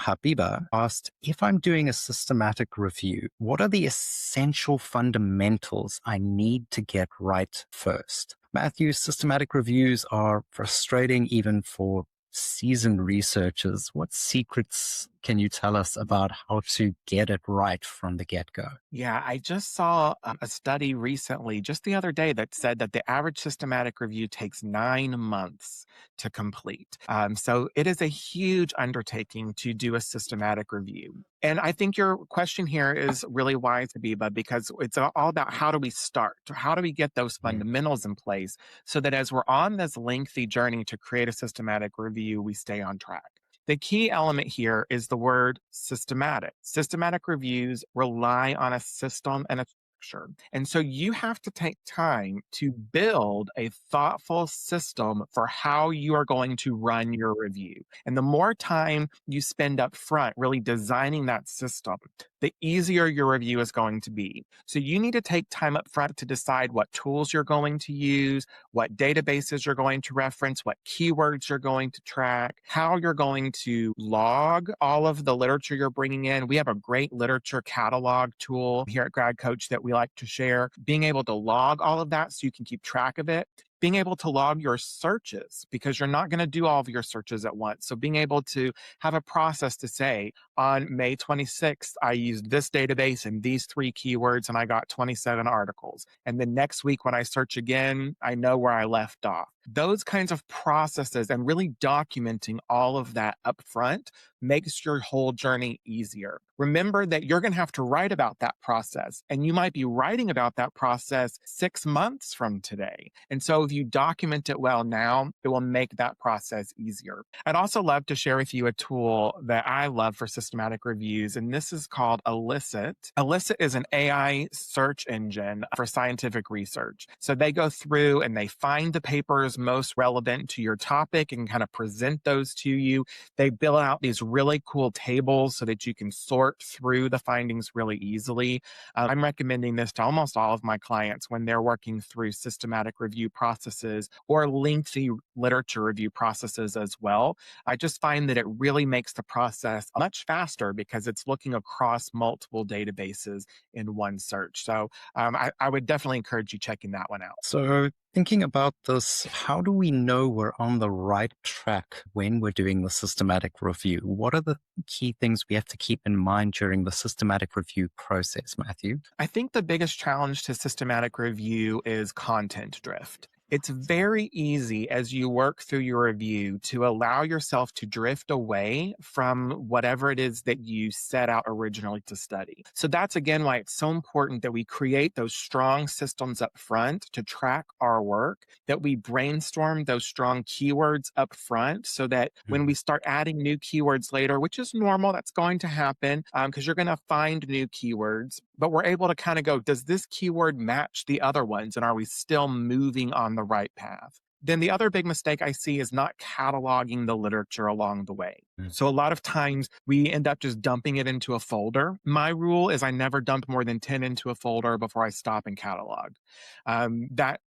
Habiba asked, if I'm doing a systematic review, what are the essential fundamentals I need to get right first? Matthew, systematic reviews are frustrating even for seasoned researchers. What secrets can you tell us about how to get it right from the get-go? Yeah, I just saw a study recently, just the other day, that said that the average systematic review takes 9 months to complete. So it is a huge undertaking to do a systematic review. And I think your question here is really wise, Abiba, because it's all about how do we start? How do we get those Yeah. fundamentals in place so that as we're on this lengthy journey to create a systematic review, we stay on track? The key element here is the word systematic. Systematic reviews rely on a system and a structure. And so you have to take time to build a thoughtful system for how you are going to run your review. And the more time you spend up front really designing that system, the easier your review is going to be. So you need to take time up front to decide what tools you're going to use, what databases you're going to reference, what keywords you're going to track, how you're going to log all of the literature you're bringing in. We have a great literature catalog tool here at Grad Coach that we like to share. Being able to log all of that so you can keep track of it. Being able to log your searches because you're not going to do all of your searches at once. So being able to have a process to say, on May 26th, I used this database and these three keywords and I got 27 articles. And the next week when I search again, I know where I left off. Those kinds of processes and really documenting all of that upfront makes your whole journey easier. Remember that you're going to have to write about that process, and you might be writing about that process 6 months from today. And so if you document it well now, it will make that process easier. I'd also love to share with you a tool that I love for systematic reviews, and this is called Elicit. Elicit is an AI search engine for scientific research. So they go through and they find the papers most relevant to your topic and kind of present those to you. They build out these really cool tables so that you can sort through the findings really easily. I'm recommending this to almost all of my clients when they're working through systematic review processes or lengthy literature review processes as well. I just find that it really makes the process much faster because it's looking across multiple databases in one search. So I would definitely encourage you checking that one out. So, thinking about this, how do we know we're on the right track when we're doing the systematic review? What are the key things we have to keep in mind during the systematic review process, Matthew? I think the biggest challenge to systematic review is content drift. It's very easy as you work through your review to allow yourself to drift away from whatever it is that you set out originally to study. So that's again why it's so important that we create those strong systems up front to track our work, that we brainstorm those strong keywords up front so that when we Mhm. start adding new keywords later, which is normal, that's going to happen because you're going to find new keywords, but we're able to kind of go, does this keyword match the other ones? And are we still moving on the right path? Then the other big mistake I see is not cataloging the literature along the way. Mm. So a lot of times we end up just dumping it into a folder. My rule is I never dump more than 10 into a folder before I stop and catalog.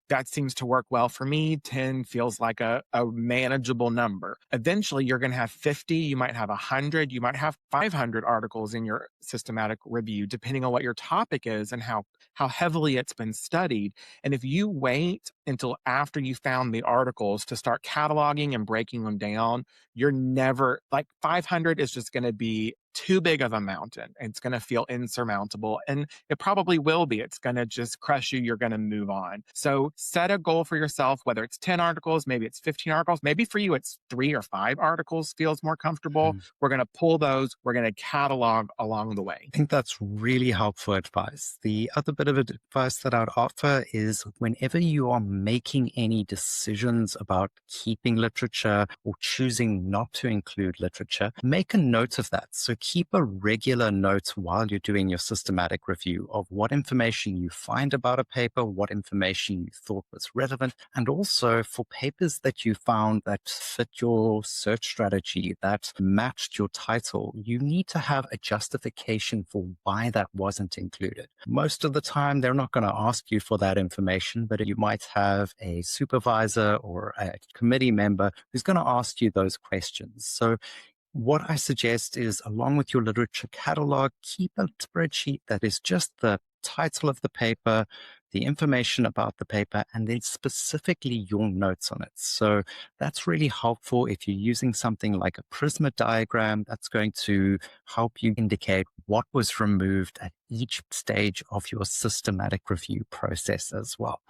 That seems to work well for me. 10 feels like a manageable number. Eventually, you're going to have 50, you might have 100, you might have 500 articles in your systematic review, depending on what your topic is and how heavily it's been studied. And if you wait until after you found the articles to start cataloging and breaking them down, you're never like 500 is just going to be too big of a mountain. It's going to feel insurmountable, and it probably will be. It's going to just crush you. You're going to move on. So set a goal for yourself, whether it's 10 articles, maybe it's 15 articles, maybe for you it's 3 or 5 articles feels more comfortable. We're going to pull those, we're going to catalog along the way. I think that's really helpful advice. The other bit of advice that I'd offer is whenever you are making any decisions about keeping literature or choosing not to include literature, make a note of that. So keep a regular note while you're doing your systematic review of what information you find about a paper, what information you thought was relevant, and also for papers that you found that fit your search strategy, that matched your title, you need to have a justification for why that wasn't included. Most of the time, they're not going to ask you for that information, but you might have a supervisor or a committee member who's going to ask you those questions. So What I suggest is, along with your literature catalog, keep a spreadsheet that is just the title of the paper, the information about the paper, and then specifically your notes on it. So that's really helpful if you're using something like a PRISMA diagram. That's going to help you indicate what was removed at each stage of your systematic review process as well.